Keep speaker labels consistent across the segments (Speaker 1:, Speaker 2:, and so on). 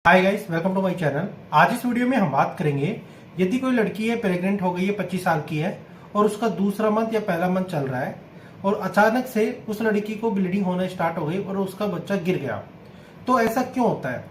Speaker 1: Hi guys, welcome to my channel. आज इस video में हम बात करेंगे, यदि कोई लड़की है, प्रेग्नेंट हो गई है, 25 साल की है और उसका दूसरा मंथ या पहला मंथ चल रहा है और अचानक से उस लड़की को ब्लीडिंग होना स्टार्ट हो गई और उसका बच्चा गिर गया। तो ऐसा क्यों होता है?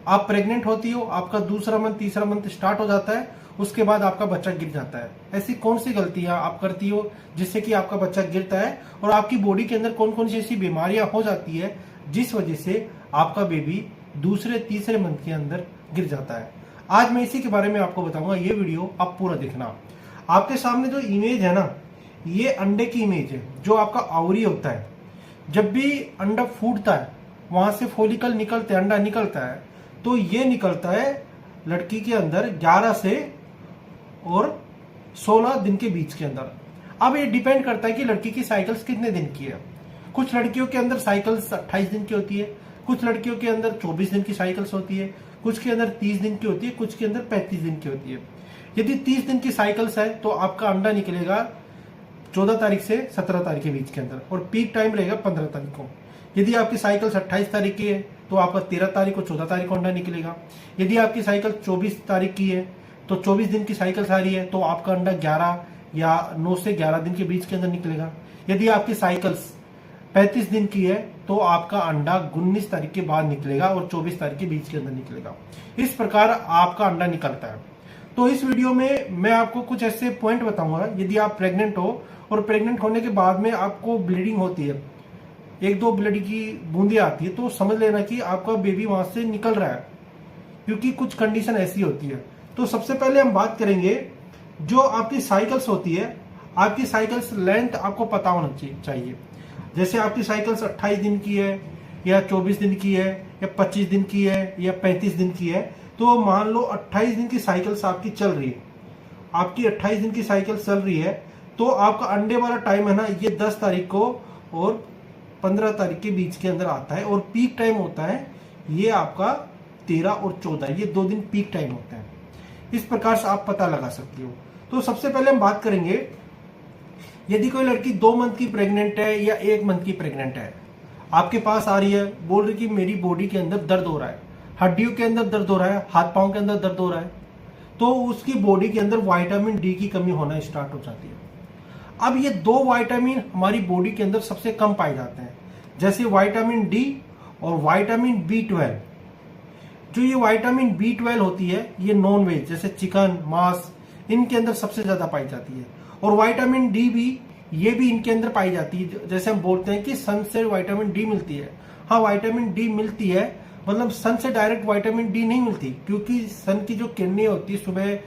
Speaker 1: आप प्रेग्नेंट होती हो, आपका दूसरा मंथ तीसरा मंथ स्टार्ट हो जाता है, उसके बाद आपका बच्चा गिर जाता है। ऐसी कौन सी गलतियां आप करती हो जिससे कि आपका बच्चा गिरता है और आपकी बॉडी के अंदर कौन कौन सी ऐसी बीमारियां हो जाती है जिस वजह से आपका बेबी दूसरे तीसरे मंथ के अंदर गिर जाता है। आज मैं इसी के बारे में आपको बताऊंगा। ये वीडियो आप पूरा देखना। आपके सामने जो इमेज है ना, ये अंडे की इमेज है जो आपका आवरी होता है। जब भी अंडा फूटता है, वहां से फॉलिकल निकलते हैं, अंडा निकलता है, तो ये निकलता है लड़की के अंदर 11 से और 16 दिन के बीच के अंदर। अब ये डिपेंड करता है कि लड़की की साइकिल्स कितने दिन की है। कुछ लड़कियों के अंदर साइकिल्स 28 दिन की होती है, कुछ लड़कियों के अंदर 24 दिन की साइकिल्स होती है, कुछ के अंदर 30 दिन की होती है, कुछ के अंदर 35 दिन की होती है। यदि 30 दिन की साइकिल्स है तो आपका अंडा निकलेगा 14 तारीख से 17 तारीख के बीच के अंदर और पीक टाइम रहेगा 15 तारीख को। यदि आपकी साइकिल्स 28 तारीख की है तो आपका 13 तारीख को 14 तारीख को अंडा निकलेगा। यदि आपकी साइकिल 24 तारीख की है तो 24 दिन की साइकिल्स आ रही है तो आपका अंडा 11 या 9 से 11 दिन के बीच के अंदर निकलेगा। यदि आपकी साइकिल्स 35 दिन की है तो आपका अंडा 19 तारीख के बाद निकलेगा और 24 तारीख के बीच के अंदर निकलेगा। इस प्रकार आपका अंडा निकलता है। तो इस वीडियो में मैं आपको कुछ ऐसे पॉइंट बताऊंगा, यदि आप प्रेग्नेंट हो और प्रेग्नेंट होने के बाद में आपको ब्लीडिंग होती है, एक दो ब्लड की बूंदें आती है, तो समझ लेना कि आपका बेबी वहां से निकल रहा है, क्योंकि कुछ कंडीशन ऐसी होती है। तो सबसे पहले हम बात करेंगे, जो आपकी साइकिल्स होती है, आपकी साइकिल्स लेंथ आपको पता होना चाहिए। जैसे आपकी साइकिल्स 28 दिन की है या 24 दिन की है या 25 दिन की है या 35 दिन की है, तो मान लो 28 दिन की साइकिल्स आपकी चल रही है, आपकी 28 दिन की साइकिल चल रही है, तो आपका अंडे वाला टाइम है ना, ये 10 तारीख को और 15 तारीख के बीच के अंदर आता है और पीक टाइम होता है ये आपका 13 और 14, ये 2 दिन पीक टाइम होता है। इस प्रकार से आप पता लगा सकते हो। तो सबसे पहले हम बात करेंगे, यदि कोई लड़की 2 मंथ की प्रेग्नेंट है या 1 मंथ की प्रेग्नेंट है, आपके पास आ रही है, बोल रही कि मेरी बॉडी के अंदर दर्द हो रहा है, हड्डियों के अंदर दर्द हो रहा है, हाथ पांव के अंदर दर्द हो रहा है, तो उसकी बॉडी के अंदर विटामिन डी की कमी होना स्टार्ट हो जाती है। अब ये 2 विटामिन हमारी बॉडी के अंदर सबसे कम पाए जाते हैं, जैसे विटामिन डी और विटामिन B12। जो ये विटामिन B12 होती है, ये नॉन वेज जैसे चिकन, मांस, इनके अंदर सबसे ज्यादा पाई जाती है। और विटामिन डी भी, ये भी इनके अंदर पाई जाती है। जैसे हम बोलते हैं कि सन से विटामिन डी मिलती है। हाँ, विटामिन डी मिलती है, मतलब सन से डायरेक्ट विटामिन डी नहीं मिलती, क्योंकि सन की जो किरणें होती है सुबह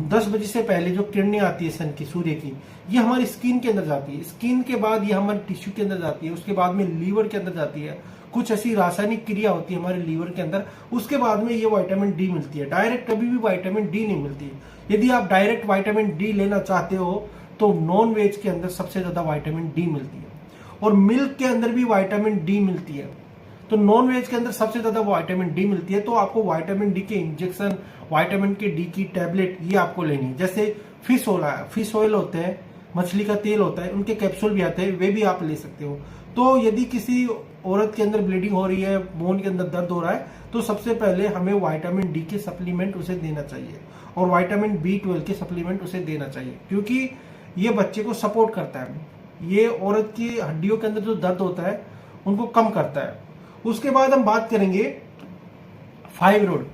Speaker 1: 10 बजे से पहले जो किरणें आती है सन की, सूर्य की, ये हमारी स्किन के अंदर जाती है। स्किन के बाद ये हमारे टिश्यू के अंदर जाती है, उसके बाद में लीवर के अंदर जाती है। कुछ ऐसी रासायनिक क्रिया होती है हमारे लीवर के अंदर, उसके बाद में ये विटामिन डी मिलती है। डायरेक्ट कभी भी विटामिन डी नहीं मिलती। यदि आप डायरेक्ट विटामिन डी लेना चाहते हो तो नॉन वेज के अंदर सबसे ज्यादा विटामिन डी मिलती है और मिल्क के अंदर भी विटामिन डी मिलती है। तो नॉन वेज के अंदर सबसे ज्यादा विटामिन डी मिलती है। तो आपको विटामिन डी के इंजेक्शन, विटामिन के डी की टैबलेट, ये आपको लेनी है। जैसे फिश ऑयल होते हैं, मछली का तेल होता है, उनके कैप्सूल भी आते हैं, वे भी आप ले सकते हो। तो यदि किसी औरत के अंदर ब्लीडिंग हो रही है, बोन के अंदर दर्द हो रहा है, तो सबसे पहले हमें विटामिन डी के सप्लीमेंट उसे देना चाहिए और विटामिन B12 के सप्लीमेंट उसे देना चाहिए, क्योंकि ये बच्चे को सपोर्ट करता है। ये औरत की हड्डियों के अंदर जो दर्द होता है उनको कम करता है। उसके बाद हम बात करेंगे फाइब्रोइड,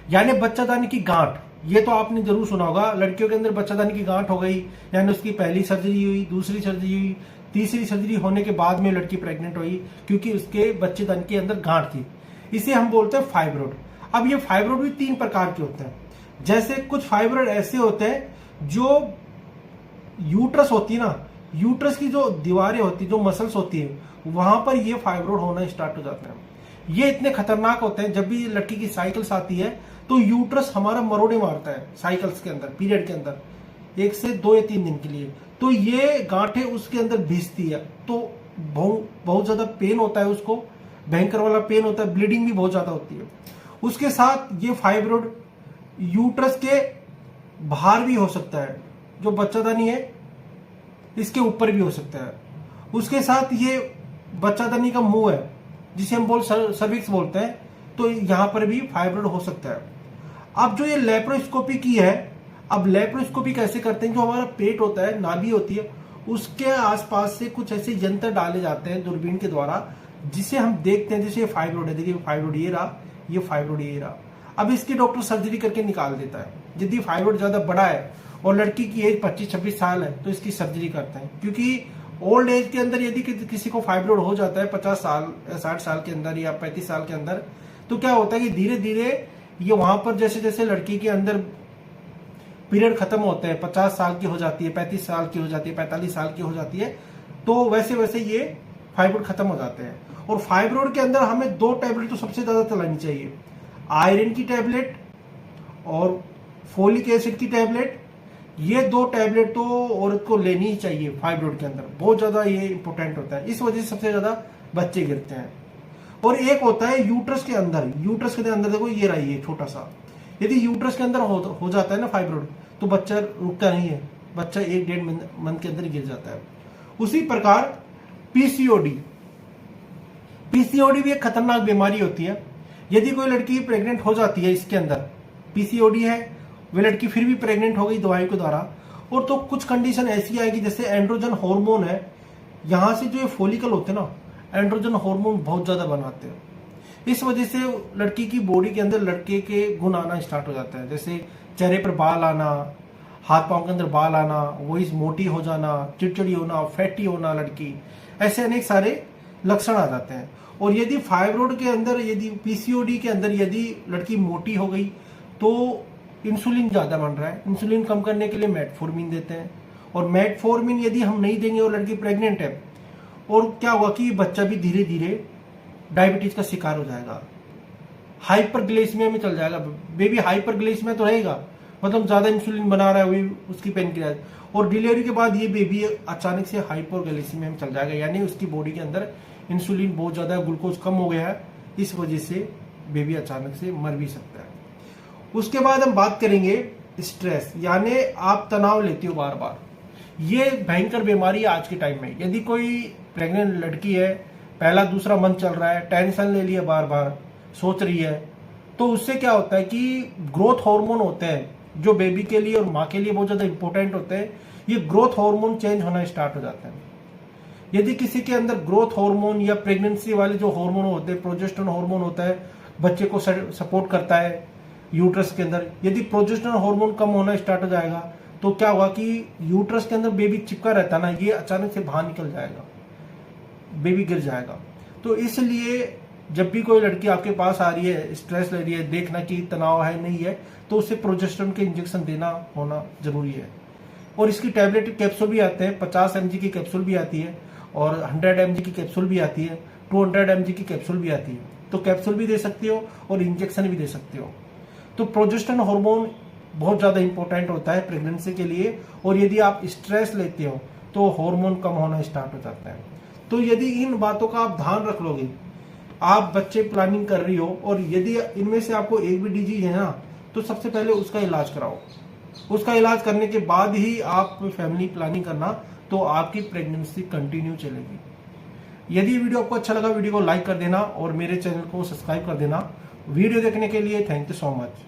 Speaker 1: यानी बच्चादानी की गांठ। ये तो आपने जरूर सुना होगा, लड़कियों के अंदर बच्चादानी की गांठ हो गई, यानी उसकी पहली सर्जरी हुई, दूसरी सर्जरी हुई, तीसरी सर्जरी होने के बाद में लड़की प्रेग्नेंट हुई, क्योंकि उसके बच्चेदानी के अंदर गांठ थी। इसे हम बोलते हैं फाइब्रोइड। अब ये फाइब्रोइड भी 3 प्रकार के होते हैं। जैसे कुछ फाइब्रोइड ऐसे होते हैं जो यूट्रस होती है ना, यूट्रस की जो दीवारें होती है, जो मसल्स होती है, वहां पर ये फाइब्रोइड होना स्टार्ट हो जाते हैं। ये इतने खतरनाक होते हैं, जब भी लड़की की साइकिल्स आती है तो यूट्रस हमारा मरोड़े मारता है साइकिल्स के अंदर, पीरियड के अंदर 1 से 2 या 3 दिन के लिए। तो ये गांठें उसके अंदर भिजती है, तो बहुत ज्यादा पेन होता है, उसको भयंकर वाला पेन होता है, ब्लीडिंग भी बहुत ज्यादा होती है। उसके साथ ये फाइब्रोइड यूट्रस के बाहर भी हो सकता है, जो बच्चादानी है इसके ऊपर भी हो सकता है। उसके साथ ये बच्चादानी का मुंह है, जिसे हम सर्विक्स बोलते हैं, तो यहाँ पर भी फाइब्रोइड हो सकता है। अब जो ये लेप्रोस्कोपी की है, अब लेप्रोस्कोपी कैसे करते हैं, जो हमारा पेट होता है, नाभि होती है, उसके आसपास से कुछ ऐसे यंत्र डाले जाते हैं दूरबीन के द्वारा, जिसे हम देखते हैं जैसे ये फाइब्रोइड है, देखिए फाइब्रोइड ये रहा, ये फाइब्रोइड ये रहा। अब इसकी डॉक्टर सर्जरी करके निकाल देता है। यदि फाइब्रोइड ज्यादा बड़ा है और लड़की की एज 25-26 साल है तो इसकी सर्जरी करते हैं, क्योंकि ओल्ड एज के अंदर यदि किसी को फाइब्रोइड हो जाता है 50 साल 60 साल के अंदर या 35 साल के अंदर, तो क्या होता है कि धीरे धीरे ये वहां पर जैसे जैसे लड़की के अंदर पीरियड खत्म होते हैं, 50 साल की हो जाती है, 35 साल की हो जाती है, 45 साल की हो जाती है, तो वैसे वैसे ये फाइब्रोइड खत्म हो जाते हैं। और फाइब्रोइड के अंदर हमें 2 टैबलेट तो सबसे ज्यादा चलानी चाहिए, आयरन की टैबलेट और फोलिक एसिड की टैबलेट। ये 2 टैबलेट तो औरत को लेनी ही चाहिए फाइब्रोइड के अंदर, बहुत ज्यादा ये इंपॉर्टेंट होता है, इस वजह से सबसे ज्यादा बच्चे गिरते हैं। और एक होता है यूट्रस के अंदर, यूट्रस के अंदर देखो ये रही है छोटा सा, यदि यूट्रस के अंदर हो जाता है ना फाइब्रोइड, तो बच्चा रुकता नहीं है, बच्चा 1-1.5 मंथ के अंदर गिर जाता है। उसी प्रकार पीसीओडी, पीसीओडी भी एक खतरनाक बीमारी होती है। यदि कोई लड़की प्रेग्नेंट हो जाती है, इसके अंदर पीसीओडी है, वे लड़की फिर भी प्रेग्नेंट हो गई दवाई के द्वारा, और तो कुछ कंडीशन ऐसी आएगी जैसे एंड्रोजन हार्मोन है, यहां से जो ये फोलिकल होते हैं ना, एंड्रोजन हार्मोन बहुत ज्यादा बनाते हैं। इस वजह से लड़की की बॉडी के अंदर लड़के के गुण आना स्टार्ट हो जाता है, जैसे चेहरे पर बाल आना, हाथ पांव के अंदर बाल आना, वॉइस मोटी हो जाना, चिड़चिड़ी होना, फैटी होना लड़की, ऐसे अनेक सारे लक्षण आ जाते हैं। और यदि फाइब्रोइड के अंदर, यदि पीसीओडी के अंदर यदि लड़की मोटी हो गई तो इंसुलिन ज्यादा बन रहा है, इंसुलिन कम करने के लिए मेटफॉर्मिन देते हैं, और मेटफॉर्मिन यदि हम नहीं देंगे और लड़की प्रेग्नेंट है, और क्या हुआ कि बच्चा भी धीरे धीरे डायबिटीज का शिकार हो जाएगा, हाइपरग्लाइसीमिया में चल जाएगा, बेबी हाइपरग्लाइसीमिया तो रहेगा, मतलब ज्यादा इंसुलिन बना रहा है उसकी पेनक्रियाज, और डिलीवरी के बाद ये बेबी अचानक से हाइपरग्लाइसीमिया में चल जाएगा, यानी उसकी बॉडी के अंदर इंसुलिन बहुत ज्यादा, ग्लूकोज कम हो गया है, इस वजह से बेबी अचानक से मर भी सकता है। उसके बाद हम बात करेंगे स्ट्रेस, यानी आप तनाव लेते हो बार बार, ये भयंकर बीमारी है आज के टाइम में। यदि कोई प्रेग्नेंट लड़की है, पहला दूसरा मंथ चल रहा है, टेंशन ले लिया, बार बार सोच रही है, तो उससे क्या होता है कि ग्रोथ हार्मोन होते हैं जो बेबी के लिए और माँ के लिए बहुत ज्यादा इंपॉर्टेंट होते हैं, ये ग्रोथ हार्मोन चेंज होना स्टार्ट हो जाते हैं। यदि किसी के अंदर ग्रोथ हार्मोन या प्रेगनेंसी वाले जो हार्मोन होते हैं, प्रोजेस्टेरोन हार्मोन होता है, बच्चे को सपोर्ट करता है यूट्रस के अंदर, यदि प्रोजेस्टेरोन हार्मोन कम होना स्टार्ट हो जाएगा तो क्या होगा कि यूट्रस के अंदर बेबी चिपका रहता है ना, ये अचानक से बाहर निकल जाएगा, बेबी गिर जाएगा। तो इसलिए जब भी कोई लड़की आपके पास आ रही है, स्ट्रेस ले रही है, देखना कि तनाव है नहीं है, तो उसे प्रोजेस्टेरोन के इंजेक्शन देना होना जरूरी है। और इसकी टैबलेट कैप्सूल भी आते हैं, 50 mg की कैप्सूल भी आती है, और 100 mg की कैप्सूल भी आती है, 200 mg की कैप्सूल भी आती है। तो कैप्सूल भी दे सकते हो और इंजेक्शन भी दे सकते हो। तो प्रोजेस्टेरोन हार्मोन बहुत ज्यादा इंपॉर्टेंट होता है प्रेगनेंसी के लिए, और यदि आप स्ट्रेस लेते हो तो हार्मोन कम होना स्टार्ट हो जाता है। तो यदि इन बातों का आप ध्यान रख लोगे, आप बच्चे प्लानिंग कर रही हो, और यदि इनमें से आपको एक भी डिजीज है ना, तो सबसे पहले उसका इलाज कराओ। उसका इलाज करने के बाद ही आप फैमिली प्लानिंग करना, तो आपकी प्रेगनेंसी कंटिन्यू चलेगी। यदि वीडियो आपको अच्छा लगा, वीडियो को लाइक कर देना और मेरे चैनल को सब्सक्राइब कर देना। वीडियो देखने के लिए थैंक यू सो मच।